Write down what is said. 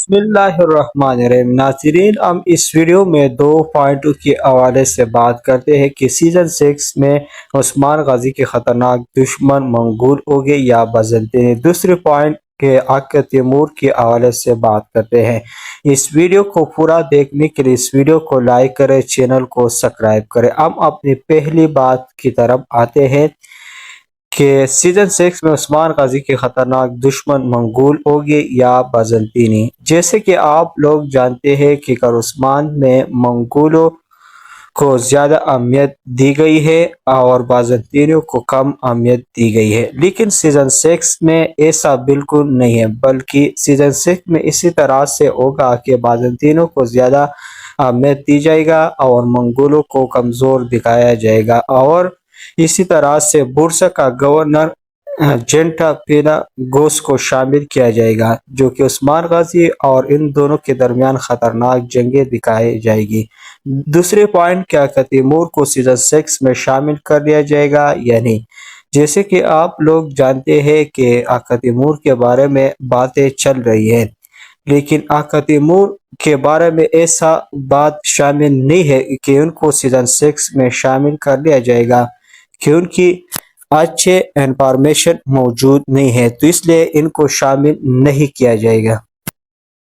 बिस्मिल्लाहिर्रहमानिर्रहीम। नाज़रीन, हम इस वीडियो में दो पॉइंटों के हवाले से बात करते हैं कि सीज़न 6 में उस्मान गाजी के ख़तरनाक दुश्मन मंगोल हो गए या बाज़ंतीन। दूसरे पॉइंट के आका तैमूर के हवाले से बात करते हैं। इस वीडियो को पूरा देखने के लिए इस वीडियो को लाइक करें, चैनल को सब्सक्राइब करें। हम अपनी पहली बात की तरफ आते हैं कि सीजन 6 में उस्मान गाजी के खतरनाक दुश्मन मंगोल हो गए या बाज़ंतीनी। जैसे कि आप लोग जानते हैं कि उस्मान में मंगोलों को ज़्यादा अहमियत दी गई है और बाज़ंतीनियों को कम अहमियत दी गई है, लेकिन सीजन 6 में ऐसा बिल्कुल नहीं है, बल्कि सीजन 6 में इसी तरह से होगा कि बाज़ंतीनियों को ज़्यादा अहमियत दी जाएगा और मंगोलों को कमज़ोर दिखाया जाएगा। और इसी तरह से बुरसा का गवर्नर जेंटा पेना गोस को शामिल किया जाएगा, जो कि उस्मान गाजी और इन दोनों के दरमियान खतरनाक जंगें दिखाई जाएगी। दूसरे पॉइंट, क्या तैमूर को सीजन 6 में शामिल कर लिया जाएगा या नहीं। जैसे कि आप लोग जानते हैं कि आका तैमूर के बारे में बातें चल रही है, लेकिन आका तैमूर के बारे में ऐसा बात शामिल नहीं है कि उनको सीजन 6 में शामिल कर लिया जाएगा, क्योंकि अच्छे इंफॉर्मेशन मौजूद नहीं है, तो इसलिए इनको शामिल नहीं किया जाएगा।